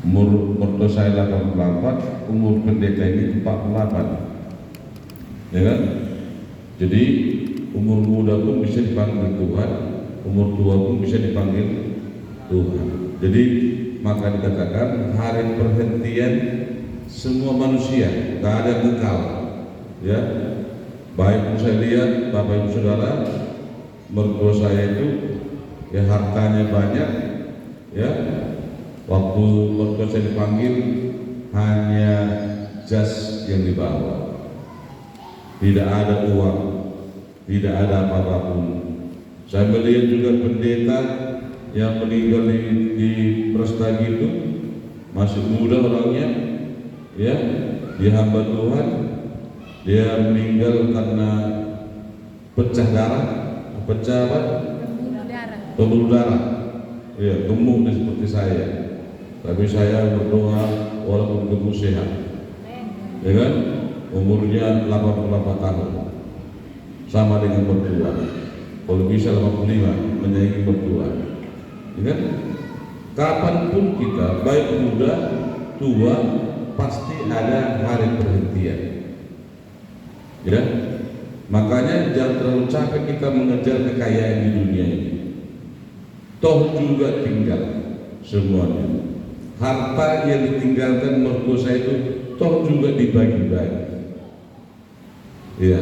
Umur saya 88, umur pendeta ini 48, ya kan? Jadi umur muda pun bisa dipanggil Tuhan, umur tua pun bisa dipanggil Tuhan. Jadi maka dikatakan hari perhentian semua manusia, tak ada yang kekal, ya. Baik saya lihat Bapak Ibu Saudara, mertua saya itu ya hartanya banyak, ya. Waktu mertua saya dipanggil hanya jas yang dibawa, tidak ada uang, tidak ada apa-apapun. Saya melihat juga pendeta yang meninggal di Prestagi itu masih muda orangnya, ya, dia hamba Tuhan. Dia meninggal karena pecah darah, pecah apa? Pembuluh darah. Ya, gemuk seperti saya. Tapi saya berdoa walaupun gemuk sehat, ya kan? Umurnya 88 tahun, sama dengan mertua. Kalau bisa 85, menyaingi mertua, ya kan? Kapanpun kita, baik muda, tua, pasti ada hari perhentian, ya. Makanya jangan terlalu capek kita mengejar kekayaan di dunia ini. Toh juga tinggal semuanya. Harta yang ditinggalkan mertua saya itu toh juga dibagi-bagi, ya.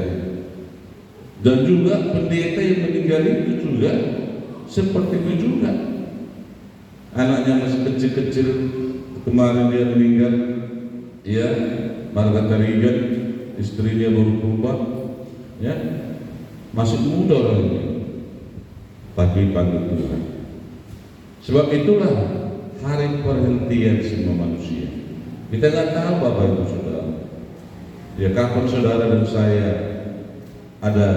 Dan juga pendeta yang meninggal itu juga seperti itu juga. Anaknya masih kecil-kecil, kemarin dia meninggal, ya. Marga Tarigan, istrinya baru berubah, ya. Masih muda orangnya, tapi panggil Tuhan. Sebab itulah hari perhentian semua manusia. Kita nggak tahu Bapak Ibu Saudara, ya, kapan saudara dan saya ada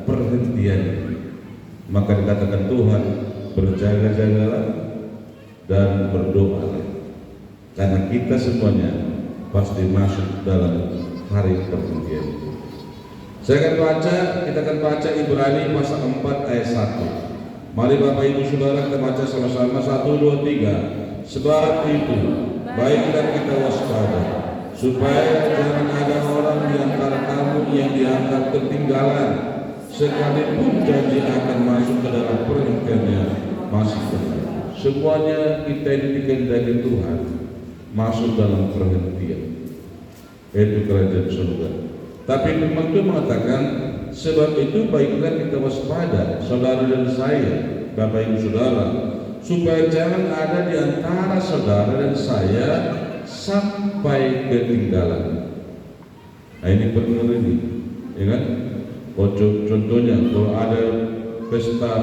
perhentian. Maka dikatakan Tuhan, berjaga-jagalah dan berdoalah, karena kita semuanya pasti masuk dalam hari perhentian itu. Kita akan baca Ibrani pasal 4 ayat 1. Mari Bapak Ibu Saudara kita baca sama-sama, 1, 2, 3. Sebab itu baiklah kita waspada, supaya jangan ada orang di antara kamu yang dianggap ketinggalan, sekalipun janji akan masuk ke dalam perhentiannya masih dekat. Semuanya kita ini dikehendaki Tuhan masuk dalam perhentian, yaitu kerajaan surga. Tapi firman Tuhan mengatakan, sebab itu baiklah kita waspada, saudara dan saya, Bapak Ibu Saudara, supaya jangan ada di antara saudara dan saya sampai ketinggalan. Nah ini benar ini, ya kan? Contohnya kalau ada pesta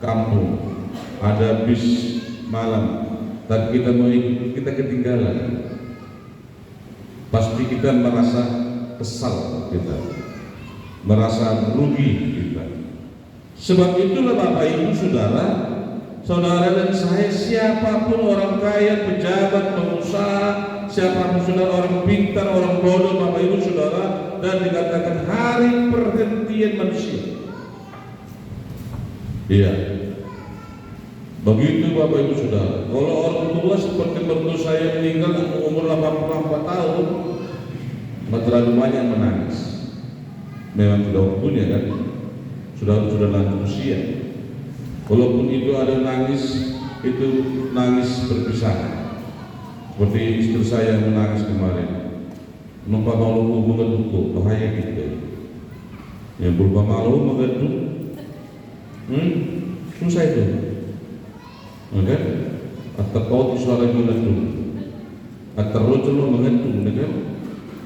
kampung, ada bis malam, tapi kita mau ikut, kita ketinggalan, pasti kita merasa kesal, kita merasa rugi kita. Sebab itulah Bapak Ibu Saudara, saudara dan saya, siapapun orang kaya, pejabat, pengusaha, siapapun saudara, orang pintar, orang bodoh, Bapak Ibu Saudara, dan dikatakan hari perhentian manusia. Iya, begitu Bapak Ibu Saudara. Kalau orang tua seperti mertua saya meninggal umur 84 tahun, terlalu banyak menangis. Memang sudah waktunya kan, sudah lanjut usia. Walaupun itu ada nangis, itu nangis perpisahan. Seperti istri saya yang menangis kemarin, numpak malu mengetuk, bahaya gitu. Yang berupa malu mengetuk, susah itu, kan? Atau kau suara mengetuk, atau rojol mengetuk, kan?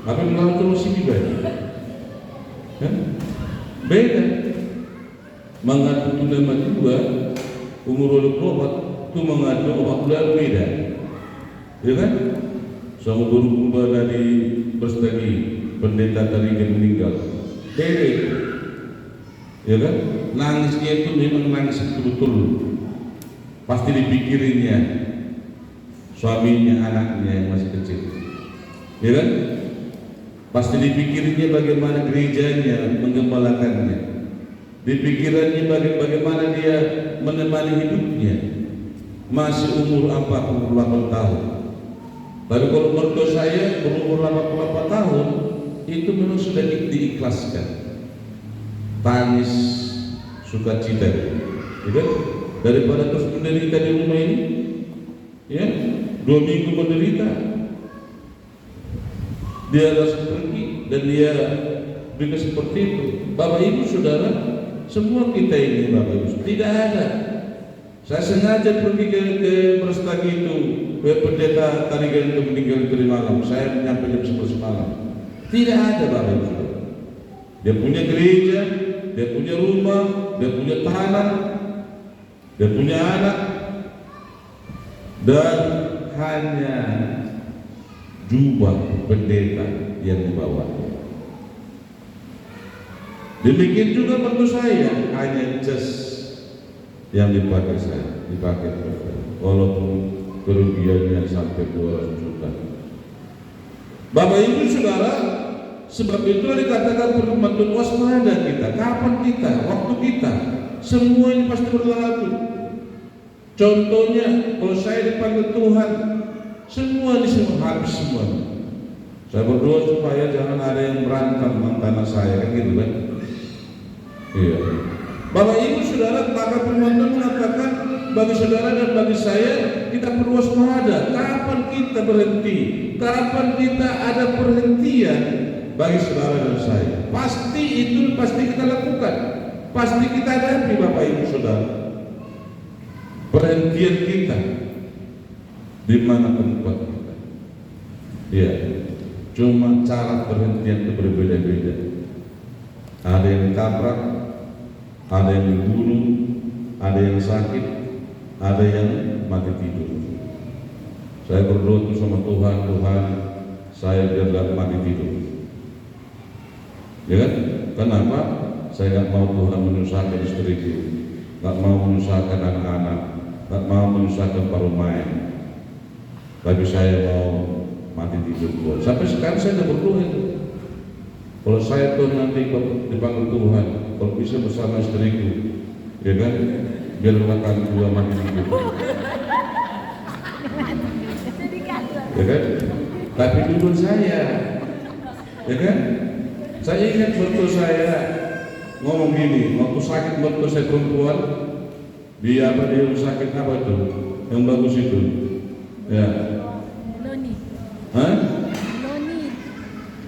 Apa yang melakukan masih beda, kan? Beda. Mengadu nama juga umur 24 itu mengadu obat bulan beda, ya kan? Sama guru dari Prestagi, pendeta Tarigan meninggal, beda, ya kan? Nangisnya itu memang nangis betul-betul, pasti dipikirinnya suaminya, anaknya yang masih kecil, ya kan? Pasti dipikirinnya bagaimana gerejanya menggembalakannya, dipikirannya bagaimana dia menemani hidupnya, masih umur 48 tahun, Tapi kalau mertua saya berumur 88 tahun, itu memang sudah diikhlaskan. Tangis sukacita, gitu. Daripada terus menderita di rumah ini, ya, 2 minggu menderita, dia harus pergi dan dia berikan seperti itu. Bapak Ibu Saudara, semua kita ini Bapak Ibu, tidak ada. Saya sengaja pergi ke Brastagi itu, pendeta tadi itu meninggal tadi malam. Saya nyampe jam 11 malam. Tidak ada Bapak Ibu Saudara. Dia punya gereja, dia punya rumah, dia punya tanah, dia punya anak, dan hanya jubah pendeta yang dibawa. Demikian juga menurut saya, hanya jas yang dipakai saya, dipakai walaupun kerugiannya sampai 200 juta. Bapak Ibu Saudara, sebab itu dikatakan perlu waspada kita. Kapan kita? Waktu kita. Semua ini pasti berlalu. Contohnya, kalau saya dipanggil Tuhan, semua di sini habis semua. Saya berdoa supaya jangan ada yang berantem tanah saya, kan gitu kan? Iya. Bapak Ibu Saudara, maka firman Tuhan mengatakan bagi saudara dan bagi saya, kita perlu waspada. Kapan kita berhenti? Kapan kita ada perhentian bagi saudara dan saya? Pasti itu pasti kita lakukan. Pasti kita hadapi Bapak Ibu Saudara. Perhentian kita di mana tempat kita? Ya, cuma cara perhentian itu berbeda-beda. Ada yang ditabrak, ada yang dibunuh, ada yang sakit, ada yang mati tidur. Saya berdoa sama Tuhan, Tuhan, saya biar gak mati tidur. Ya kan? Kenapa? Saya gak mau Tuhan menyusahkan istriku, gak mau menyusahkan anak-anak, gak mau menyusahkan para main. Tapi saya mau mati tidur Tuhan. Sampai sekarang saya tidak berdoa itu. Kalau saya tuh nanti dipanggil Tuhan, kalau bisa bersama istriku, ya kan, biarlah kami dua mati tidur. Ya kan? Tapi dulu saya, ya kan? Saya ingat waktu saya ngomong gini, waktu sakit waktu saya perempuan, di rumah sakit apa itu? Yang bagus itu, ya. Loni. Hah? Loni.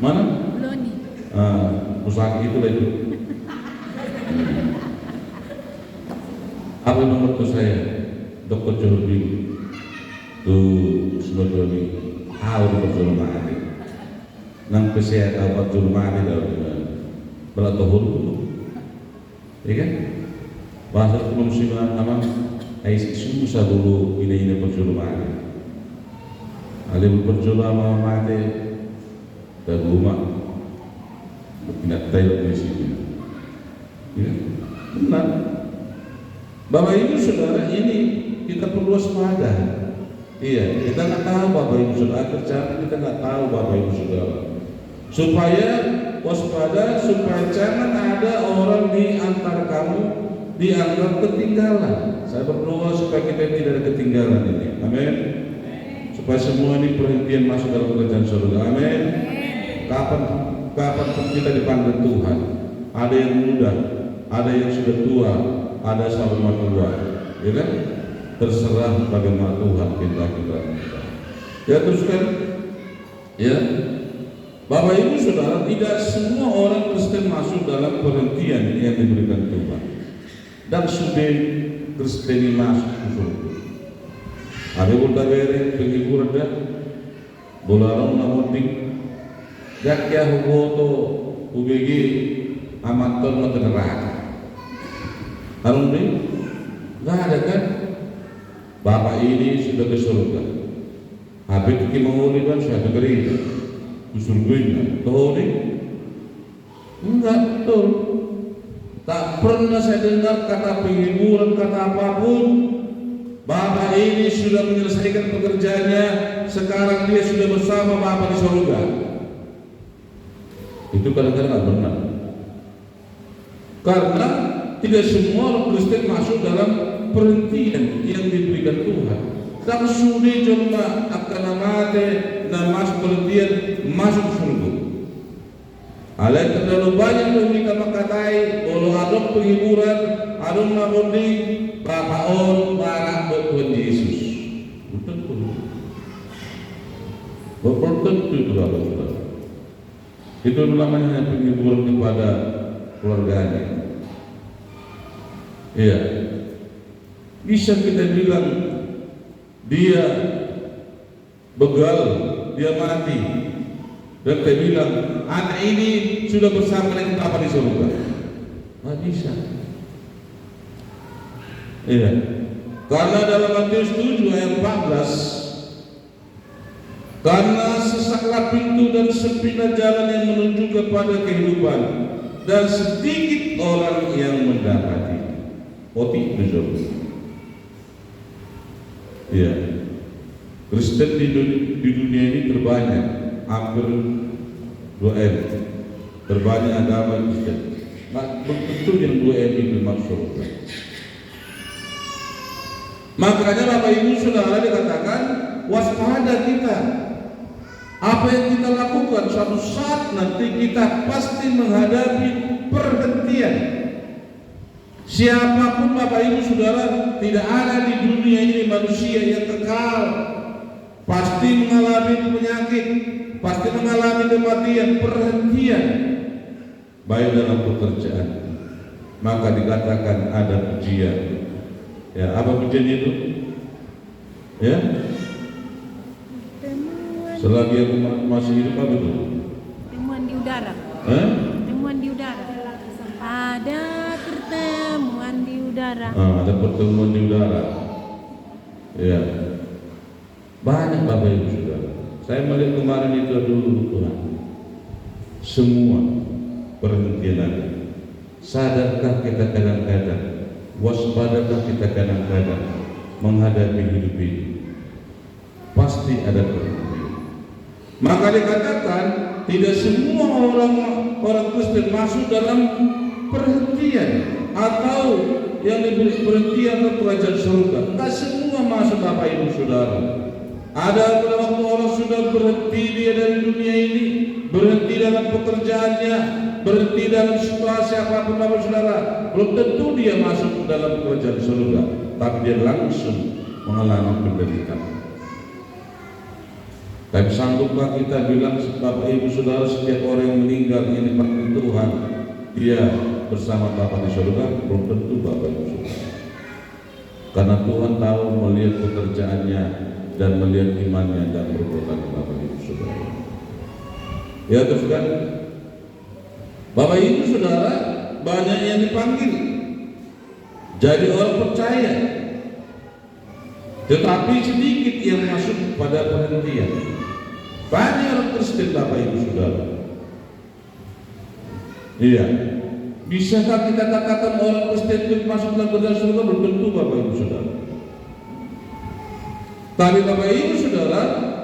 Mana? Loni. Pusaka itu lah itu. Apa nomor tuh saya? Dokter Johbi tuh sebetulnya tahu betul mana. Nang kesehatan betul mana dalam belatahun itu, ya kan? Bahasa manusia nama, susah dulu ini betul mana. Alim betul mana mati dan rumah. Tidak tahu di sini, ya, benar. Bapak Ibu Saudara, ini kita perlu waspada. Iya, kita nggak tahu Bapak Ibu Saudara kerjaan, kita nggak tahu Bapak Ibu Saudara. Supaya waspada, supaya jangan ada orang di antara kamu dianggap ketinggalan. Saya berdoa supaya kita tidak ada ketinggalan ini. Amin. Supaya semua ini perhentian masuk dalam kerajaan surga. Amin. Kapan kita dipanggil Tuhan, ada yang muda, ada yang sudah tua, ada sama tua, ya kan? Terserah bagaimana Tuhan kita. Ya teruskan, ya. Bapak Ibu Saudara, tidak semua orang Kristen masuk dalam perhentian yang diberikan Tuhan. Dan sudah Kristen ini masuk ke surga. Ada berdabere penghiburan dan bolarong namuting. Jakya huboto ubegi amaton mata neraka. Harun ini nggak ada kan? Bapak ini sudah ke surga. Habis kita menguli kan suatu gereja ke surganya. Tahu nih? Enggak betul. Tak pernah saya dengar kata penghiburan, kata apapun. Bapak ini sudah menyelesaikan pekerjaannya. Sekarang dia sudah bersama Bapak di surga. Itu kadang-kadang nggak benar, karena tidak semua orang Kristen masuk dalam perhentian yang diberikan Tuhan. tak sudi jelma akan amate na mas perhentian masuk surga. Alai terlalu banyak yang kita makatai, kalau ada penghiburan, ada mengundi bapaon para Tuhan Yesus. Betul. Tentu itu Bapak. Itu namanya penghiburan kepada keluarganya. Iya. Bisa kita bilang dia begal, dia mati. Dan kita bilang anak ini sudah bersama dengan Bapa di surga. Nggak bisa. Iya. Karena dalam Matius 7 ayat 14, karena sesaklah pintu dan sempitlah jalan yang menuju kepada kehidupan, dan sedikit orang yang mendapati. Poti betul. Iya. Kristen di dunia ini terbanyak, hampir 2M. Terbanyak agama Kristen. Betul yang 2M itu maksud. Makanya Bapak Ibu Saudara dikatakan waspada kita. Apa yang kita lakukan suatu saat nanti kita pasti menghadapi perhentian. Siapapun Bapak Ibu Saudara, tidak ada di dunia ini manusia yang kekal. Pasti mengalami penyakit, pasti mengalami kematian, perhentian. Baik dalam pekerjaan, maka dikatakan ada ujian. Ya, apa ujian itu? Ya, selagi aku masih hidup apa itu? Pertemuan di udara. Pertemuan di udara. Ada pertemuan di udara. Ada pertemuan di udara. Ya, banyak Bapak Ibu Saudara. Saya melihat kemarin itu dulu Tuhan. Semua perhentian ada. Sadarkah kita kadang-kadang? Waspadakah kita kadang-kadang menghadapi hidup ini? Pasti ada perhentian. Maka dikatakan tidak semua orang Kristen masuk dalam perhentian atau yang diberi perhentian ke kerajaan surga. Tak semua masuk Bapak Ibu Saudara. Ada pada waktu orang sudah berhenti dia dari dunia ini, berhenti dalam pekerjaannya, berhenti dalam situasi apapun Bapak Saudara, belum tentu dia masuk dalam kerajaan surga, tapi dia langsung mengalami penderitaan. Tapi sanggupkah kita bilang Bapak Ibu Saudara setiap orang yang meninggal ini dipanggil Tuhan, dia bersama Bapa di surga? Belum tentu Bapak Ibu Saudara. Karena Tuhan tahu melihat pekerjaannya dan melihat imannya dan perbuatan Bapak Ibu Saudara. Ya terus kan, Bapak Ibu Saudara banyak yang dipanggil jadi orang percaya, tetapi sedikit yang masuk pada perhentian. Banyak orang Kristen Bapak Ibu Saudara. Iya. Bisakah kita katakan orang Kristen itu masuk dalam kerajaan surga? Belum tentu Bapak Ibu Saudara. Tapi Bapak Ibu Saudara,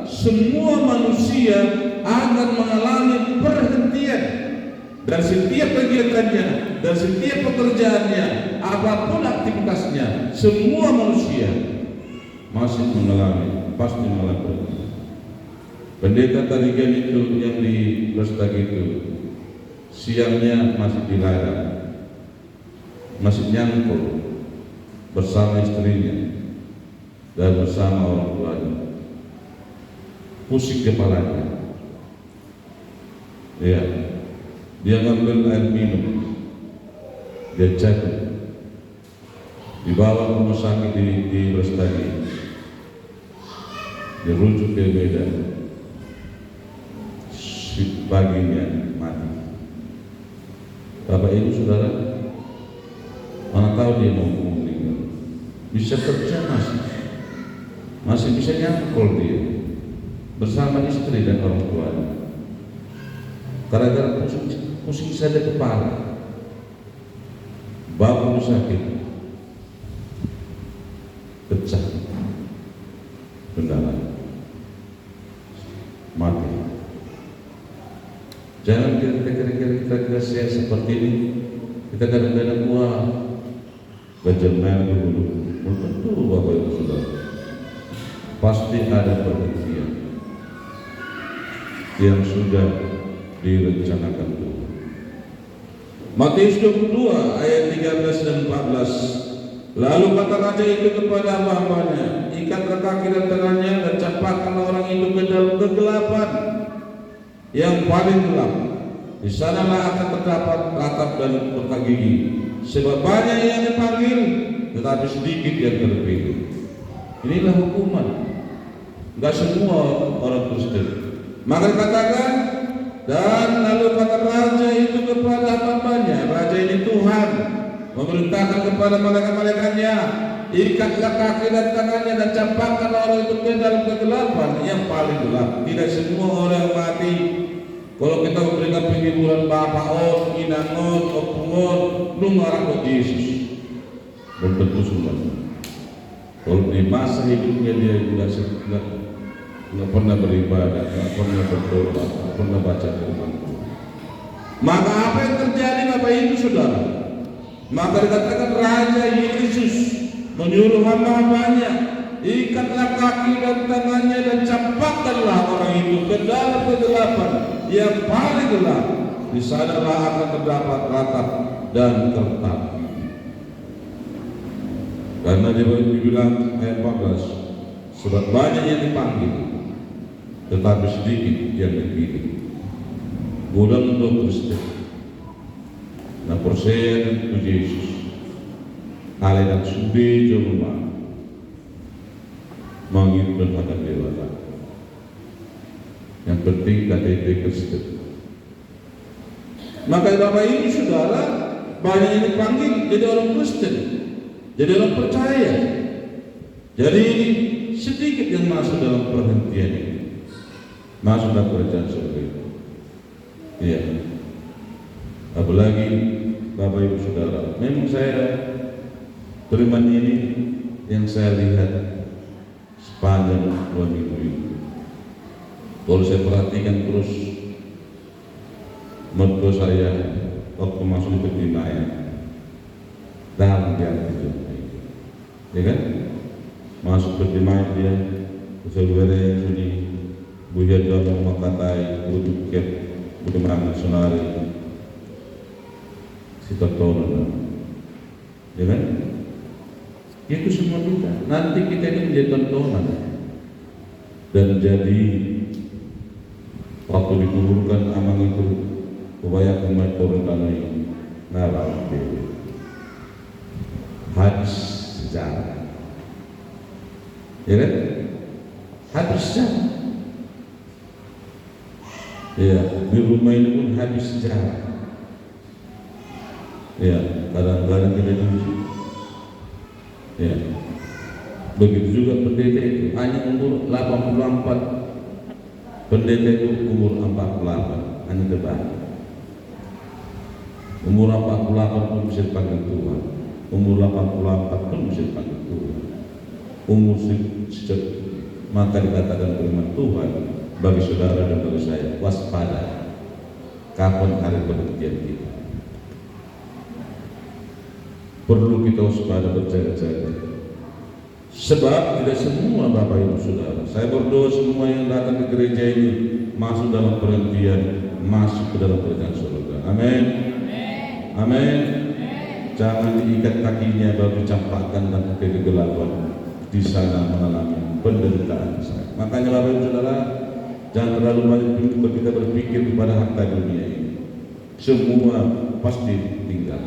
semua manusia akan mengalami perhentian dan setiap kegiatannya dan setiap pekerjaannya, apapun aktivitasnya, semua manusia masih mengalami, pasti mengalami perhentian. Pendeta Tarigan itu yang di Lestag itu siangnya masih dilarang, masih nyangkul bersama istrinya dan bersama orang tuanya, pusing kepalanya. Ya, dia ngambil air minum, dia jatuh, dibawa ke rumah sakit di Lestari, dirujuk ke Medan, paginya mati. Bapak Ibu Saudara, mana tahu dia mau meninggal? Bisa kerja masih bisa nyangkul dia bersama istri dan orang tuanya. Gara-gara pusing saja kepala, bapak sakit, pecah kendaraan, mati. Jangan kita saya seperti ini. Kita kadang-kadang wah, belajar main dulu. Tentu Bapak Ibu Saudara. pasti ada perhentian yang sudah direncanakan Tuhan. Matius 22 ayat 13 dan 14. Lalu kata raja itu kepada hamba-hambanya, ikatlah kaki dan tangannya dan campakkan orang itu ke dalam kegelapan yang paling gelap. Di sanalah akan terdapat ratap dan kotak gigi. Sebab banyak yang dipanggil, tetapi sedikit yang terpilih. Inilah hukuman. Enggak semua orang Kristen. Maka dikatakan, dan lalu kata raja itu kepada hamba-hambanya, raja ini Tuhan, memerintahkan kepada malaikat-malaikatnya, ikatlah kaki dan tangannya dan campakkan orang itu ke dalam kegelapan yang paling gelap. Tidak semua orang mati. Kalau kita memberikan penghiburan bapaon, inangon, opungon, nungarang Yesus, belum tentu semua. Kalau di masa hidupnya dia juga nggak pernah beribadah, nggak pernah berdoa, nggak pernah baca firman Tuhan. Maka apa yang terjadi Bapak Ibu Saudara? Maka dikatakan Raja Yesus menyuruh hamba-hambanya, ikatlah kaki dan tangannya dan campakkanlah orang itu ke dalam kegelapan yang paling gelap. Di sanalah akan terdapat ratap dan kertak. Karena dia bilang ayat 14, sebab banyak yang dipanggil, tetapi sedikit yang dipilih. Bulan untuk Kristus. Na persen tu Yesus. Ale nak sudi jomma. Mangit berhadap dewasa. Yang penting KTP Kristus. Maka Bapak Ibu Saudara, banyak yang dipanggil jadi orang Kristen, jadi orang percaya. Jadi sedikit yang masuk dalam perhentian ini, masuk dalam kerajaan surga itu. Iya. Apalagi Bapak Ibu Saudara, memang saya firman ini yang saya lihat sepanjang 2 minggu ini. Kalau saya perhatikan terus mertua saya waktu masuk di pertimbangan dalam dia itu, ya kan? Masuk pertimbangan dia, sebenarnya sini buaya dalam makatai, butuh ket, butuh merang sonari, si tertolong, ya kan? Itu semua kita. Nanti kita ini menjadi tontonan dan jadi waktu dikuburkan amang itu. Kebanyakan turun tanah ngarang hadis sejarah, ya kan? Hadis sejarah, ya di rumah ini pun hadis sejarah, ya kadang-kadang kita diuji, ya begitu juga pendeta itu hanya umur 84, pendeta itu umur 48 hanya terbang. Umur 48 pun bisa dipanggil Tuhan. Umur 84 pun bisa dipanggil Tuhan. Umur sejak maka dikatakan firman Tuhan bagi saudara dan bagi saya, waspada kapan hari perhentian kita. Perlu kita waspada, berjaga-jaga. Sebab tidak semua Bapak Ibu Saudara, saya berdoa semua yang datang ke gereja ini masuk dalam perhentian, masuk ke dalam kerajaan surga. Amin. Amin. Jangan diikat kakinya baru dicampakkan dan ke kegelapan, di sana mengalami penderitaan. Makanya Bapak Ibu Saudara, jangan terlalu banyak kita berpikir kepada harta dunia ini. Semua pasti tinggal.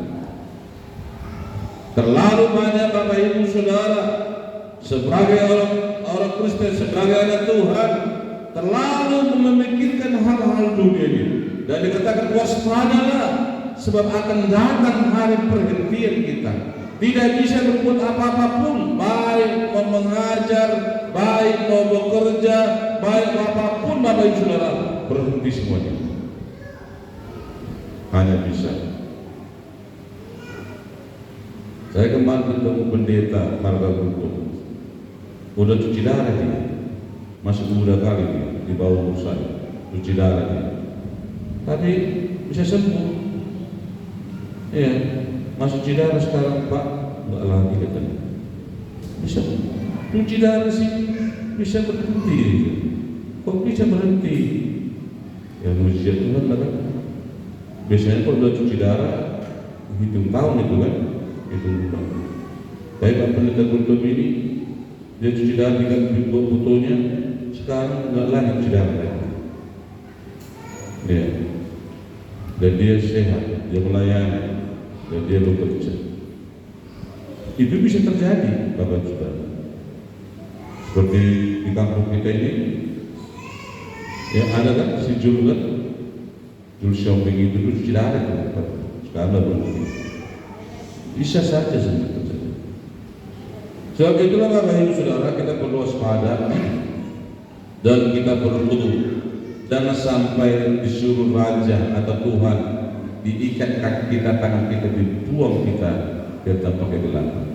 Terlalu banyak Bapak Ibu Saudara sebagai orang Kristen, sebagai anak Tuhan, terlalu memikirkan hal-hal dunia ini. Dan dikatakan waspadalah, sebab akan datang hari perhentian kita. Tidak bisa berbuat apa-apa pun, baik mau mengajar, baik mau bekerja, baik apapun Bapak Ibu Saudara, berhenti semuanya. Hanya bisa. Saya kemarin ketemu pendeta Marga Gunung, udah cuci darah dia, masih muda kali dia, di bawah umur saya, cuci darah dia, tapi bisa sembuh. Iya, masuk cuci darah sekarang Pak, enggak lagi katanya. Bisa cuci darah sih, bisa berhenti. Kok bisa berhenti? Ya mujizat Tuhan lah kan. Biasanya kalau udah cuci darah hitung tahun itu kan, hitung bulan. Baik Pak Pendeta Guntur ini, dia cuci darah dengan fotonya, sekarang nggak lagi cuci darah lagi. Ya. Dan dia sehat, dia melayani, dan dia bekerja. Itu bisa terjadi, Bapak Saudara. Seperti di kampung kita ini, ya ada kan si Jul kan, Jul Xiaoping itu dulu cuci darah kan, sekarang belum. Bisa saja sebenarnya terjadi. Sebab itulah Bapak Ibu Saudara, kita perlu waspada dan kita perlu jangan sampai disuruh raja atau Tuhan diikat kaki kita, tangan kita, dibuang kita ke tempat kegelapan.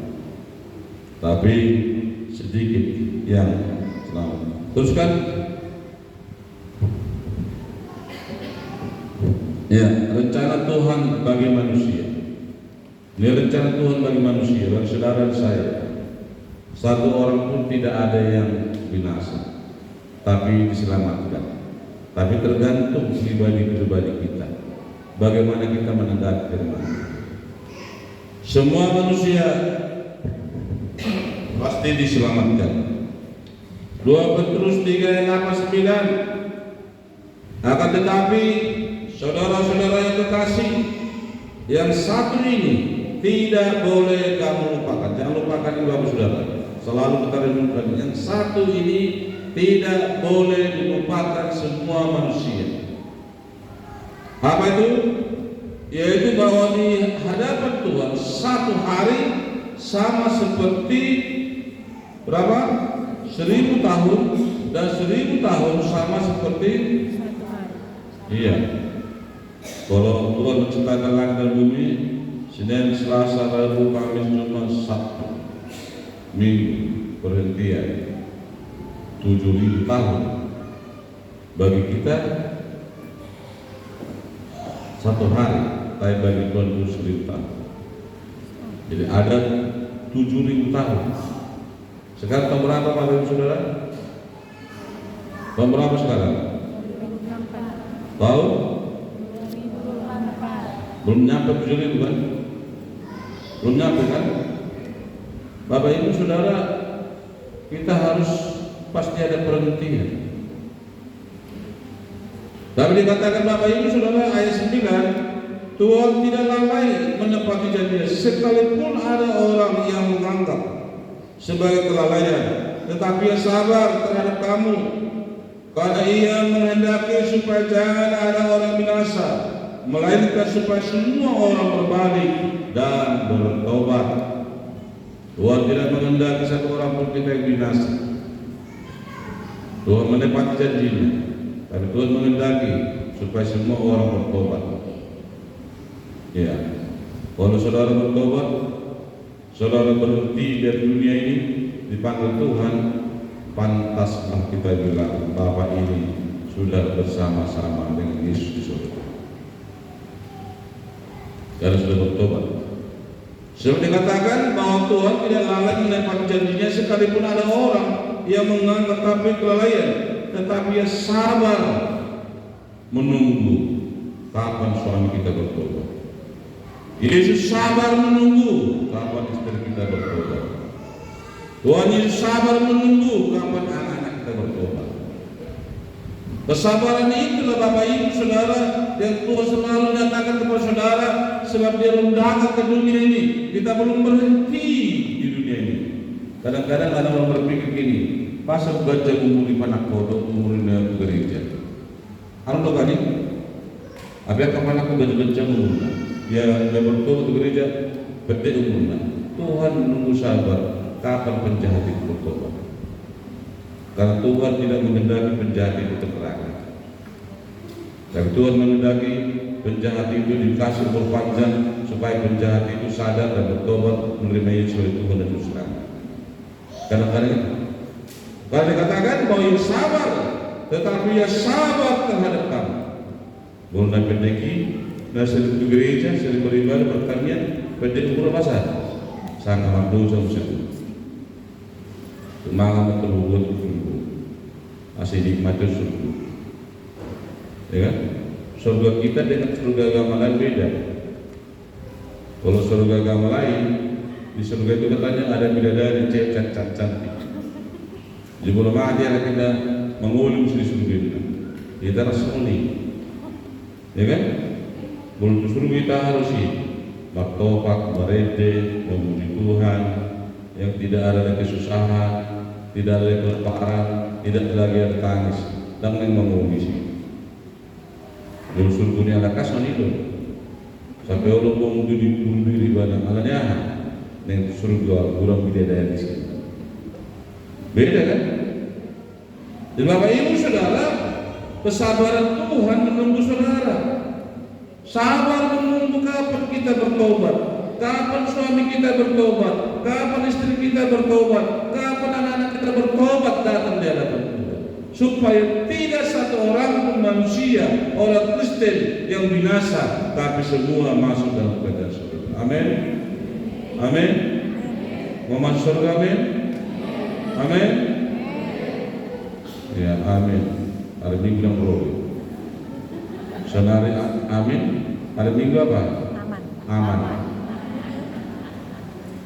Tapi sedikit yang selamat. Teruskan. Ya, rencana Tuhan bagi manusia. Ini rencana Tuhan bagi manusia, bagi saudara saya. Satu orang pun tidak ada yang binasa, tapi diselamatkan. Tapi tergantung pribadi-pribadi kita, bagaimana kita menanggapi firman. Semua manusia pasti diselamatkan. 2 Petrus 3 ayat 8-9. Akan tetapi saudara-saudara yang kekasih, yang satu ini tidak boleh kamu lupakan. Jangan lupakan ini Bapak Saudara. Selalu kita renungkan. Yang satu ini tidak boleh dilupakan semua manusia. Apa itu? Yaitu bahwa di hadapan Tuhan satu hari sama seperti berapa? 1000 tahun, dan 1000 tahun sama seperti Satu hari. iya. Kalau Tuhan menciptakan langit dan bumi, Senin, Selasa, Rabu, Kamis, Jumat, Sabtu, Minggu, perhentian 7.000 tahun. Bagi kita satu hari, tapi bagi Tuhan itu 1000 tahun. Jadi ada 7.000 tahun. Sekarang tahun berapa Bapak Ibu Saudara? Tahun berapa sekarang? 2024. Tahun? 2024. Belum nyampe 7.000 kan? Belum nyampe kan? Bapak Ibu Saudara, kita harus pasti ada perhentian. Tapi dikatakan Bapak Ibu Saudara ayat 9, Tuhan tidak lalai menepati janjinya, sekalipun ada orang yang menganggap sebagai kelalaian, tetapi ia sabar terhadap kamu, karena ia menghendaki supaya jangan ada orang binasa, melainkan supaya semua orang berbalik dan bertobat. Tuhan tidak menghendaki satu orang pun kita yang binasa. Tuhan menepati janjinya, tapi Tuhan menghendaki supaya semua orang bertobat. Ya, kalau saudara bertobat, saudara berhenti dari dunia ini, dipanggil Tuhan, pantaslah kita bilang, Bapak ini sudah bersama-sama dengan Yesus di surga. Karena sudah bertobat. Sebab dikatakan bahwa Tuhan tidak lalai menepati janjinya, sekalipun ada orang yang menganggap tapi kelalaian, tetapi ia sabar menunggu kapan suami kita bertobat. Yesus sabar menunggu kapan istri kita bertobat. Tuhan Yesus sabar menunggu kapan anak-anak kita bertobat. Kesabaran itulah Bapak Ibu Saudara yang Tuhan selalu nyatakan kepada saudara, sebab Dia belum datang ke dunia ini. Kita belum berhenti di dunia ini. Kadang-kadang ada orang berpikir gini, pasal gajah umuri panak kodok umurnya gereja. Halo kali, apa kapan aku gajah umurnya? Dia bertobat ke gereja, beda umurnya. Tuhan menunggu sabar kapan penjahat itu bertobat. Karena Tuhan tidak menghendaki penjahat itu terperangkap. Dan Tuhan menghendaki penjahat itu dikasih berpanjang supaya penjahat itu sadar dan bertobat menerima Yesus sebagai Tuhan dan Juru Selamat. Kadang-kadang itu. Kalau dikatakan bahwa ia sabar, tetapi ia sabar terhadap kamu. Mulai pendeki, sering ke gereja, sering beribadah, bertanian, pendek umur apa saja? Sangat mampu sama situ. Semangat terhubung. senikmat itu surga. Ya kan? Surga kita dengan surga agama lain beda. Kalau surga agama lain, di surga itu katanya ada bidadari cewek cantik. Di bulan dia kita mengulung di surga itu. Kita rasuni, ya kan? Belum surga kita harus bertobat, berede, memuji Tuhan, yang tidak ada kesusahan, tidak ada kelaparan, tidak lagi ada tangis, dan yang mengulung. Belum surga ini ada kasan itu. Sampai orang mau bunuh diri badan alanya, neng surga kurang bidadari di sini. Beda kan? Dan Bapak Ibu Saudara, kesabaran Tuhan menunggu saudara. Sabar menunggu kapan kita bertobat, kapan suami kita bertobat, kapan istri kita bertobat, kapan anak-anak kita bertobat datang di hadapan Tuhan. Supaya tidak satu orang pun manusia, orang Kristen yang binasa, tapi semua masuk dalam kerajaan surga. Amin. Amin. Mau masuk surga, amin. Amin. Ya, amin. Hari Minggu yang berlalu. Senari amin. Hari Minggu apa? Aman.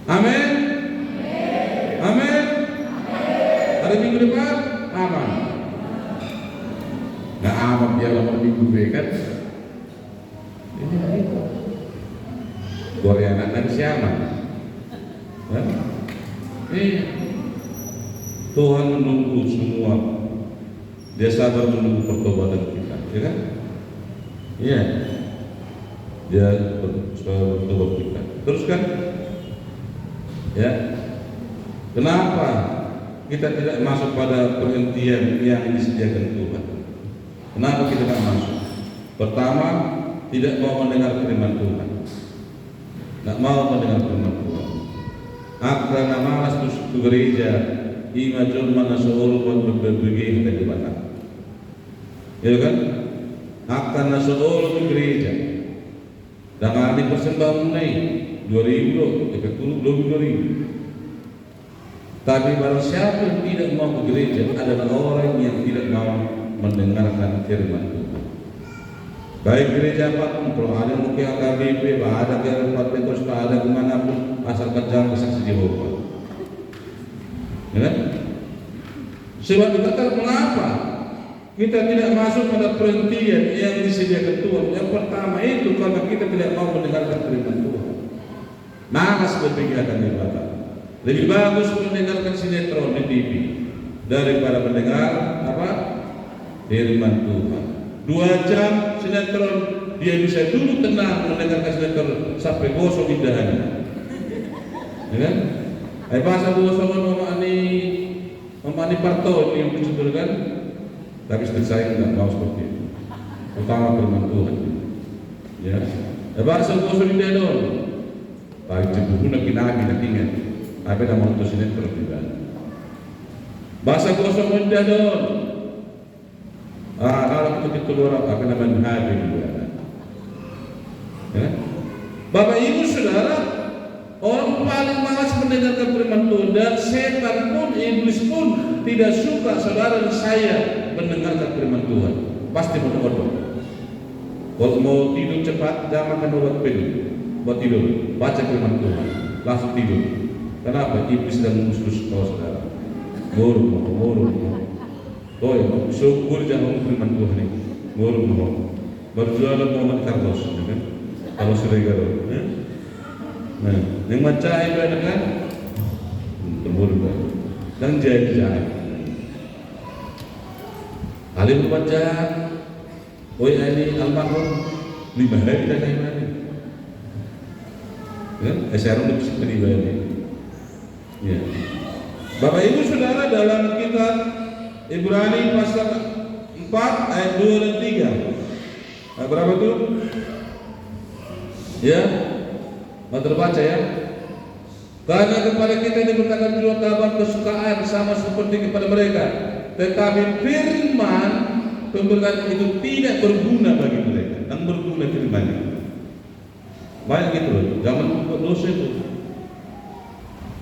Amin. Amin. Hari Minggu depan aman. Nah, aman dia lama Minggu kan? Ini itu. Korea anak siapa? Iya. Tuhan menunggu semua. Dia sabar menunggu pertobatan kita, ya kan? Iya. Dia bertobat kita. Terus kan? Ya. Kenapa kita tidak masuk pada penghentian yang disediakan Tuhan? Kenapa kita tidak masuk? Pertama, tidak mau mendengar firman Tuhan. Tidak mau mendengar firman Tuhan. Karena malas ke gereja, imajun mana seorang pun berbagi dari batang. Ya kan? Akan seorang ke gereja. Dan ada persembahan naik 2.000 loh, efek dulu belum 2.000. Tapi barang siapa yang tidak mau ke gereja adalah orang yang tidak mau mendengarkan firman Tuhan. Baik gereja apapun, kalau ada yang mungkin AKBP, ada yang Pentekoste, ada kemanapun, asalkan jangan kesaksi Yehova. Ya kan? Sebab dikatakan mengapa kita tidak masuk pada perhentian yang disediakan Tuhan? Yang pertama itu karena kita tidak mau mendengarkan firman Tuhan. Malas berpikiran ibadah. Lebih bagus mendengarkan sinetron di TV daripada mendengar apa? Firman Tuhan. 2 jam sinetron dia bisa dulu tenang mendengarkan sinetron sampai gosok lidahnya. Ya kan? Bahasa gosok memani parto yang berjudul kan? Tapi istri saya tidak mau seperti itu. Utama firman Tuhan. Ya. Bahasa gosok lidah dong. Baik cebuhun nak kinabi nak ingat. Apa yang mau tuh sinetron juga. Bahasa gosok lidah dong. Kalau kita keluar apa namanya hadir juga. Ya. Bapak Ibu Saudara, orang paling malas mendengarkan firman Tuhan dan setan pun, iblis pun tidak suka saudara dan saya mendengarkan firman Tuhan. Pasti bodoh-bodoh. Kalau mau tidur cepat, jangan makan obat pil. Buat tidur, baca firman Tuhan, langsung tidur. Kenapa? Iblis sedang mengusus kau saudara. Ngurung. Toh, syukur jangan firman Tuhan ini. Ngurung. Berjualan Muhammad Carlos, kan? Kalau Siregar. Nah, yang macam itu ada kan? Berbuat dan jahat. Alim baca, ini almarhum 5 hari dah kayak mana? Ya, sekarang lebih seperti ini. Ya. Bapak Ibu Saudara, dalam kitab Ibrani pasal 4 ayat 2 dan 3. Nah, berapa itu? Ya. Mau terbaca ya? Karena kepada kita diberitakan juga kabar kesukaan sama seperti kepada mereka, tetapi firman pemberitaan itu tidak berguna bagi mereka. Yang berguna firman-Nya. Banyak gitu loh. Zaman dosa itu.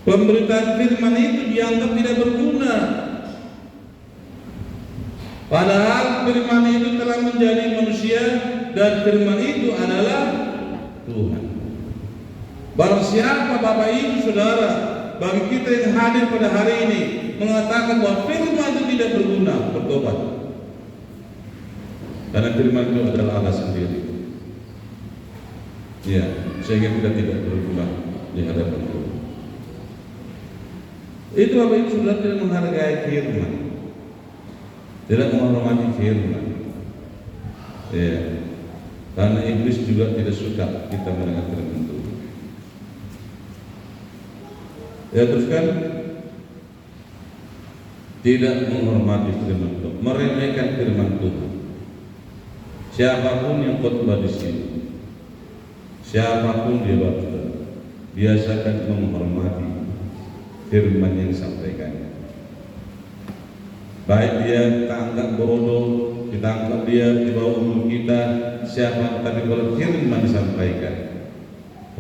Pemberitaan firman itu dianggap tidak berguna. Padahal firman itu telah menjadi manusia dan firman itu adalah Tuhan. Barang siapa Bapak Ibu Saudara, bagi kita yang hadir pada hari ini mengatakan bahwa firman itu tidak berguna, bertobat. Karena firman itu adalah Allah sendiri. Ya, sehingga kita tidak berguna di hadapan Tuhan. Itu Bapak Ibu Saudara tidak menghargai firman, tidak menghormati firman. Ya, karena iblis juga tidak suka kita mendengar firman Tuhan. Ya, teruskan, tidak menghormati firman Tuhan, meremehkan firman Tuhan. Siapapun yang khotbah di sini, siapapun dia Bapak, biasakan menghormati firman yang disampaikan. Baik dia kita anggap bodoh, kita anggap dia di bawah umur kita, siapa, tapi kalau firman disampaikan,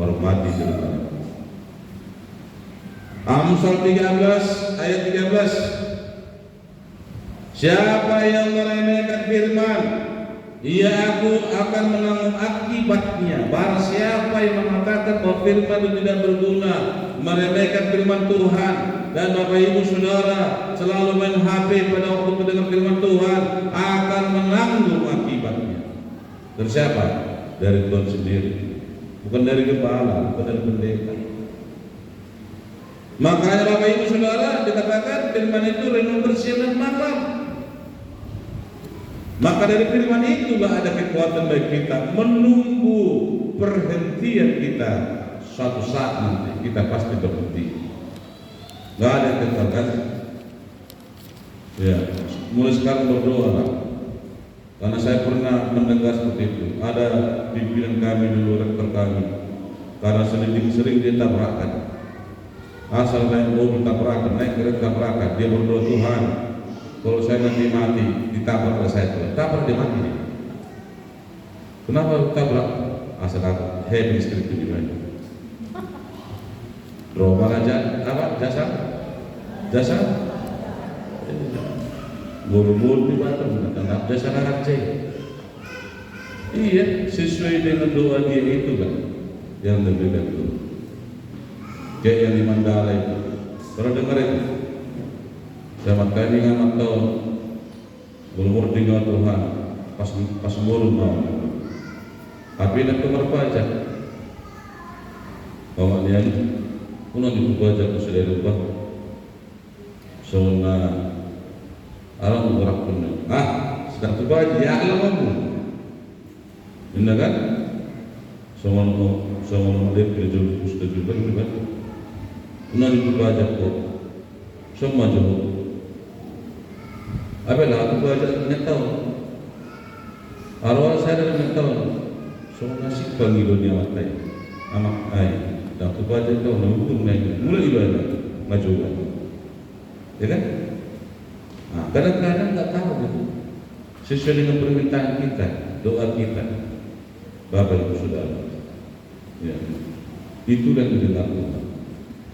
hormati firman. Amsal 13 ayat 13. Siapa yang meremehkan firman, aku akan menanggung akibatnya. Barang siapa yang mengatakan bahwa firman itu tidak berguna, meremehkan firman Tuhan, dan Bapak Ibu Saudara selalu main HP pada waktu mendengar firman Tuhan, akan menanggung akibatnya. Dari siapa? Dari Tuhan sendiri, bukan dari gembala, bukan dari pendeta. Makanya Bapak Ibu Saudara dikatakan firman itu renung bersiang dan malam. Maka dari firman itulah ada kekuatan bagi kita menunggu perhentian kita. Suatu saat nanti kita pasti berhenti. Gak ada yang kekal. Ya, mulai sekarang berdoa lah. Karena saya pernah mendengar seperti itu. Ada pimpinan kami dulu, rektor kami, karena sering dia tabrakan. Asal naik mobil tabrakan, naik kereta tabrakan, dia berdoa, Tuhan, kalau saya nanti mati, ditabrak oleh saya Tuhan. Tabrak dia mati. Kenapa tabrak? Asal aku heavy script di mana? Roba aja apa? Jasa? Buru-buru di Batam, tentang jasa raja. Iya, sesuai dengan doa dia itu kan, yang berbeda itu. Kayak yang di Mandala itu, pernah dengar itu? Selamat kami ngamat tahun, belum tinggal Tuhan, pas mulu mau. Tapi nak kemar pajak, kawan yang punan di pajak sudah lupa. Sona alam berak pun, sedang tu pajak ya alam kamu, benar kan? Sama model kerja sudah juga kan? Punan di pajak kok, semua jauh. Apalah aku baca banyak tahun. Arwah saya dalam banyak tahun. Semua nasib bagi dunia matai. Amak ai. Dan aku baca tahun namun mulai ibadah majukan. Ya kan? Nah, kadang-kadang nggak tahu gitu. Sesuai dengan permintaan kita, doa kita. Bapak Ibu Saudara. Ya. Itu yang didengar Tuhan.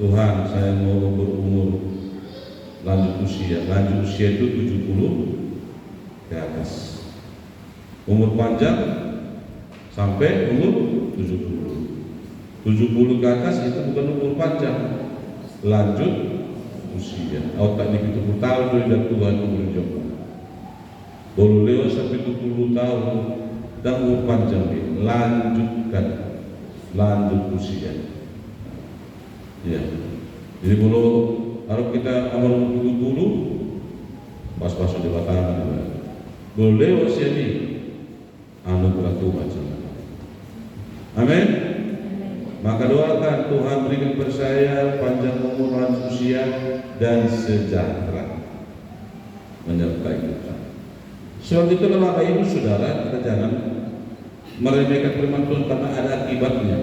Tuhan, saya mau berumur lanjut usia itu 70 ke atas. Umur panjang sampai umur 70 ke atas itu bukan umur panjang, lanjut usia. Otak di 70 tahun dari Tuhan umur jauh. Boleh lewat sampai 70 tahun dan umur panjang ini lanjut usia. Ya. Jadi kalau kita amal 70 pas-pas di Batam boleh usia ini anugerah Tuhan. Amin. Maka doakan Tuhan berikan kepada saya panjang umur, lanjut usia dan sejahtera menyertai kita. Sebab itulah Bapak Ibu Saudara, kita jangan meremehkan firman Tuhan karena ada akibatnya.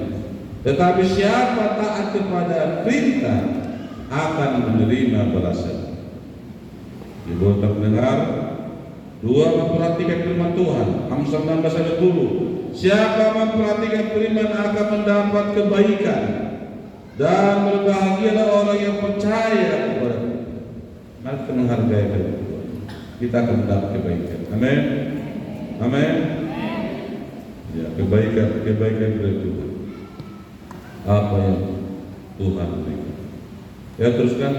Tetapi siapa taat kepada perintah akan menerima balasan. Ibu terdengar, dua, memperhatikan firman Tuhan. Amsal 16 ayat 10. Siapa memperhatikan firman akan mendapat kebaikan, dan berbahagialah orang yang percaya kepada. Mari kita menghargai firman Tuhan. kita akan mendapat kebaikan. Amin. Amin. Ya, kebaikan dari Tuhan. Apa yang Tuhan berikan. Ya, teruskan.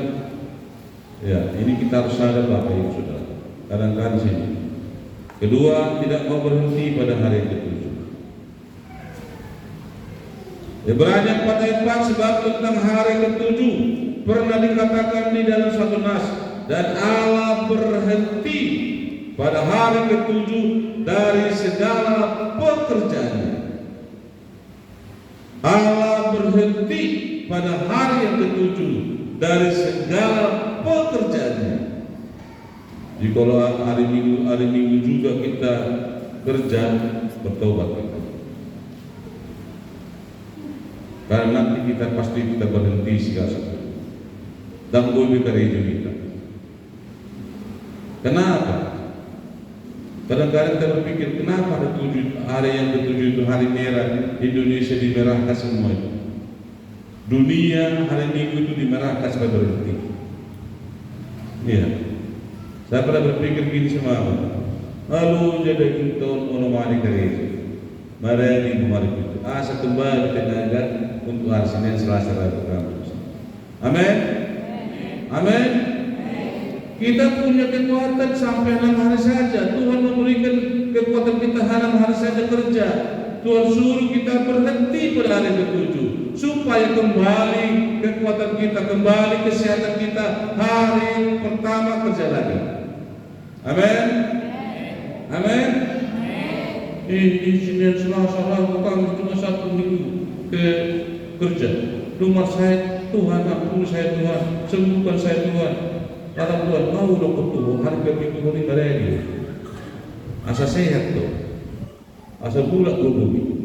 Ya, ini kita harus sadar Bapak Ibu Saudara. Kadang-kadang sini. Kedua, tidak mau berhenti pada hari yang ketujuh. Ibrani 4 ayat 4, sebab tentang hari ketujuh pernah dikatakan di dalam suatu nas, dan Allah berhenti pada hari ketujuh dari segala pekerjaannya. Allah berhenti pada hari yang ketujuh dari segala pekerjaannya. Jadi kalau hari Minggu juga kita kerja, bertobat kita. Karena nanti kita pasti berhenti segala sesuatu. Dan boleh gereja kita. Kenapa? Kadang-kadang kita berpikir, kenapa ada hari yang ketujuh itu hari merah, Indonesia dimerahkan semua itu. Dunia hari Minggu itu dimerahkan supaya berhenti. Iya. Saya pernah berpikir gini semalam. Lalu jadi tahun onomani gereja. Mari mari itu. Asa kembali tenaga untuk hari Senin, Selasa, Rabu, Kamis. Amin. Amin. Kita punya kekuatan sampai 6 hari saja. Tuhan memberikan kekuatan kita 6 hari saja kerja. Tuhan suruh kita berhenti pada hari ketujuh supaya kembali kekuatan kita, kembali kesehatan kita hari pertama kerja lagi. Amin. Amin. Ini Senin, Selasa, Rabu, Kamis cuma 1 minggu ke kerja. Rumah saya Tuhan, ampuni saya Tuhan, sembuhkan saya Tuhan. Kata Tuhan, mau dong ketemu hari ke-minggu hari ini. Asa sehat tuh, asa bulat bumi.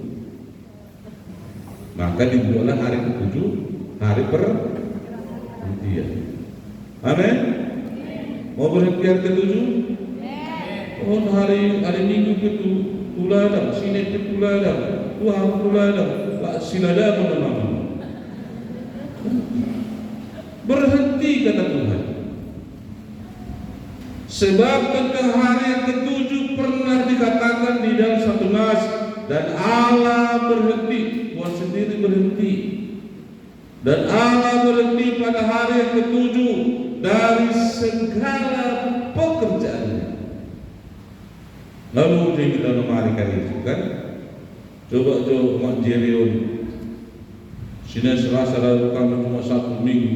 Maka dibuatlah hari ke-7, hari perhentian. Amin. Mau berhenti hari ke-7? Oh, hari Minggu itu tuladang, Senin itu tuladang, Tuhan tuladang, Pak Siladang nama. Berhenti kata Tuhan. Sebab tentang hari yang ketujuh pernah dikatakan di dalam satu nas, dan Allah berhenti, Tuhan sendiri berhenti, dan Allah berhenti pada hari yang ketujuh dari segala pekerjaannya. Lalu dia dalam hari kali itu kan, coba Mak Jerion, Senin, Selasa, Rabu, Kamis cuma 1 minggu,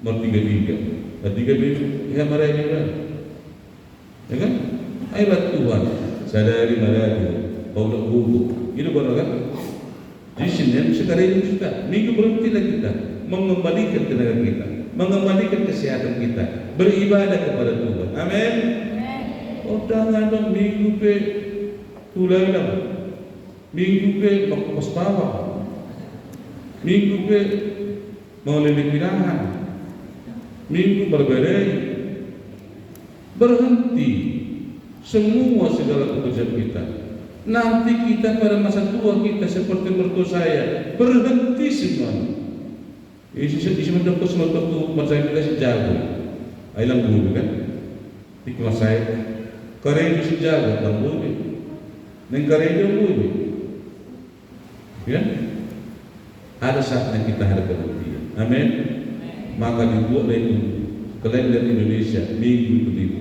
bertiga-tiga, ya mereka juga. Ya kan? Ayolah Tuhan, sadari maladi, kau tak gugup. Itu benar kan? Di Senin sekarang ini kita, minggu berhentilah kita, mengembalikan tenaga kita, mengembalikan kesehatan kita, beribadah kepada Tuhan. Amin. Oh jangan dong minggu pe tulang dah, minggu pe makas bawah, minggu pe mengelilingi pilihan, minggu berbeda. Berhenti semua segala pekerjaan kita. Nanti kita pada masa tua kita seperti mertua saya, berhenti semua. Isi mendapat semua tu macam kita sejago. Ailang bulu kan? Di kelas saya, kerja sejago dan bulu. Neng kerja bulu. Ya? Ada saatnya kita harus berhenti. Amin. Maka dibuatlah itu kalender Indonesia minggu itu libur.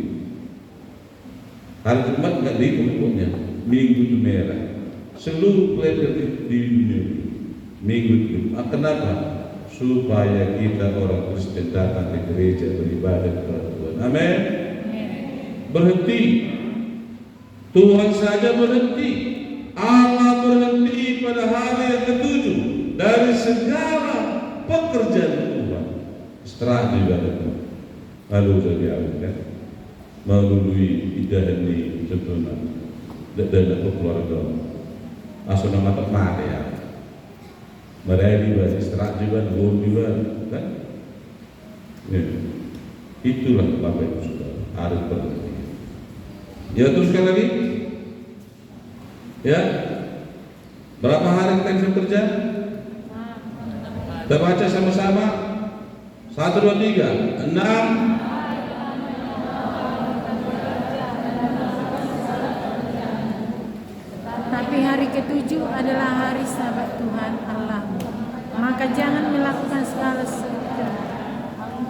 Hari Jumat nggak libur-liburnya, minggu itu merah. Seluruh kalender di dunia minggu itu. Kenapa? Supaya kita orang Kristen datang ke gereja beribadah kepada Tuhan. Amin. Berhenti. Tuhan saja berhenti. Allah berhenti pada hari yang ketujuh dari segala pekerjaan Tuhan. Setelah ibadah Tuhan. Lalu jadi awal melalui ibadah ini contohnya dan keluarga asal nama termada ya mereka juga istirahat juga belum juga kan ya. Itulah Bapak Ibu Saudara harus berhenti ya. Terus sekali lagi ya, berapa hari kita bisa kerja? Kita baca sama-sama 1, 2, 3 6 hari ketujuh adalah hari Sabat Tuhan Allahmu. Maka jangan melakukan segala sesuatu,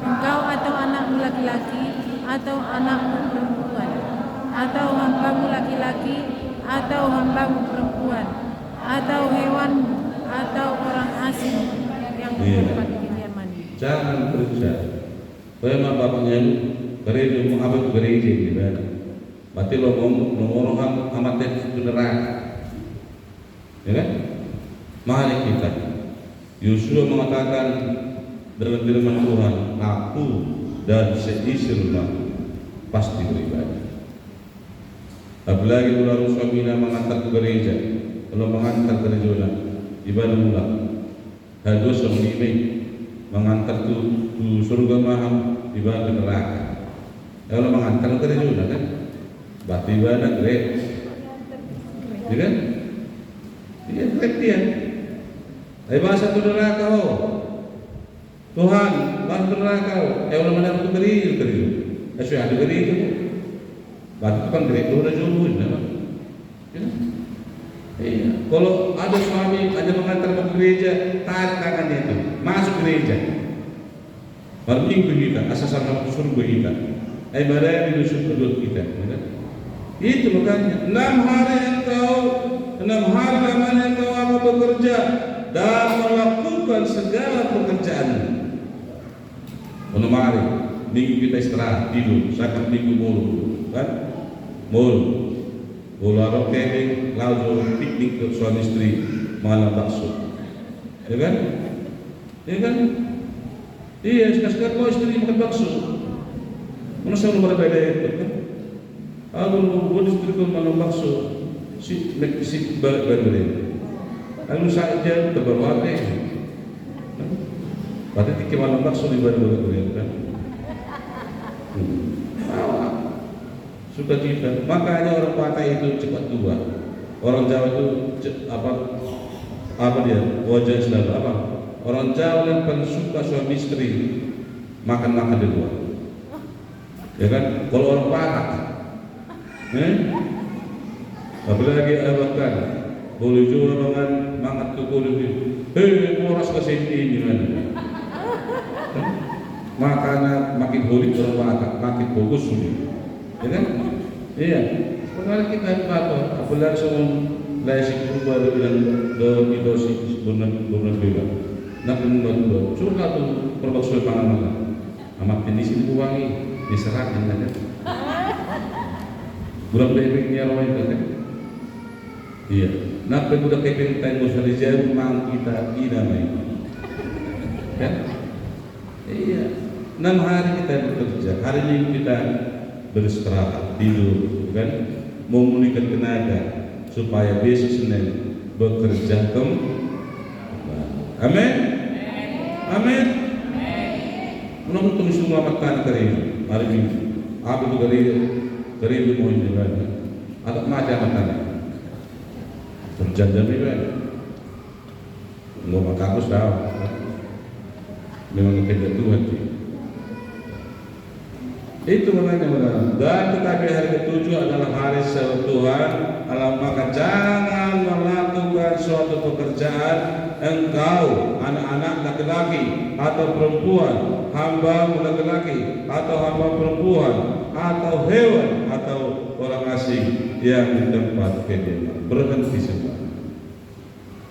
engkau atau anakmu laki-laki, atau anakmu perempuan, atau hambamu laki-laki, atau hambamu perempuan, atau hewanmu, atau orang asing yang bertempat di kediamanmu. Jangan kerja. Memang bapaknya gereja mau apa tuh gereja gitu kan? Berarti lo ngomong amat itu neraka, ya kan? Mari kita. Yosua mengatakan dalam firman Tuhan, aku dan seisi rumah pasti beribadah. Apalagi kalau suaminya mengantar ke gereja, kalau mengantar ke gereja ibadah ulang. Hadus ini mengantar ke surga mahal ibadah neraka. Kalau mengantar ke gereja kan, berarti ibadah gereja, ya kan? Iya dia. Bahasa tu neraka kau, Tuhan bahasa neraka kau. Kalau mana tu gereja, asyik ada gereja. Berarti kan gereja udah jauh, nampak? Iya. Kalau ada suami ada mengantar ke gereja, tarik tangannya itu, masuk gereja. Baru minggu kita, asal-asal surga kita. Ibadah di surga kita. Itu makanya 6 hari lamanya engkau apa bekerja dan melakukan segala pekerjaan. Menemari minggu kita istirahat tidur, sakit minggu mulu, kan? Mulu arok camping, lalu piknik ke suami istri malam bakso, ya kan? Ya kan? Iya, sekarang kau istri makan bakso, mana saya belum berbeda itu, kan? Aku buat istri kau malam bakso, si berbeda. Lalu saja terbawa berarti tiga malam bakso di berbeda, kan? Suka cita. Makanya orang Batak itu cepat tua. Orang Jawa itu apa dia? Wajah selalu apa? Orang Jawa yang paling suka suami istri makan di luar. Ya kan? Kalau orang Batak, apalagi bahkan boleh juga dengan mangat ke kulit itu. Moras ke sini gimana? Makanya makin holik orang Batak, makin fokus sulit. Ya kan? Iya. Sebenarnya kita apa? Apalagi soal layasik berubah bilang itu sih benar beda. Nak benar. Suka tuh perbakso pangan. Amat jenis itu wangi, diserat kan? Bukan bebeknya orang itu kan? Iya. Nak udah kepentingan musuh jauh mang kita idamai. Kan? Iya. 6 hari kita bekerja, hari Minggu kita beristirahat, tidur, kan? Memulihkan tenaga supaya besok Senin bekerja kembali. Amin. Amin. Menonton semua makan kering hari Minggu. Apa itu kering mau jalan? Atau macam makan? Berjanji kan? Nggak makan harus tahu. Memang kita Tuhan. Itu makanya dan tetapi hari ketujuh adalah hari Sabat Tuhan Allah, maka jangan melakukan suatu pekerjaan engkau, anak-anak laki-laki atau perempuan, hamba laki-laki atau hamba perempuan, atau hewan atau orang asing yang di tempat kediaman. Berhenti semua.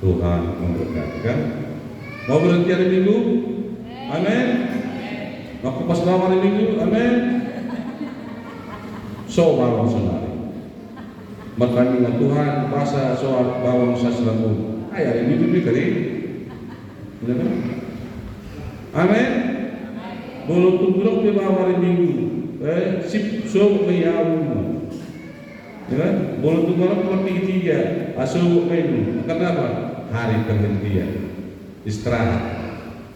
Tuhan memberkati kan? Mau berhenti hari Minggu? Amin. Mau pas hari Minggu? Amin. So bawang senari. Makanya Tuhan bahasa soal bawang sasramu. Ayah ini lebih kering. Amin. Belum turun di bawah hari Minggu. Sip so meyawu. Ya, belum turun lebih tiga. Asuh menu. Kenapa? Hari perhentian. Istirahat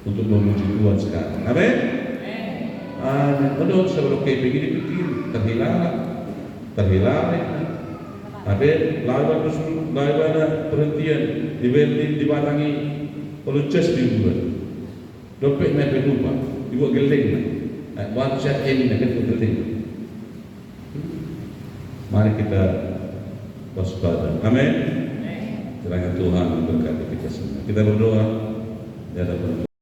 untuk memuji Tuhan sekarang. Amin. Aduh, sebelum kayak begini pikir terhilang. Tapi lawan perhentian dibatangi pelucas di bulan. Dompet naik lupa, dibuat geling. Buat chat ini nak geling. Mari kita waspada. Amin. Kiranya Tuhan memberkati kita semua. Kita berdoa di hadapan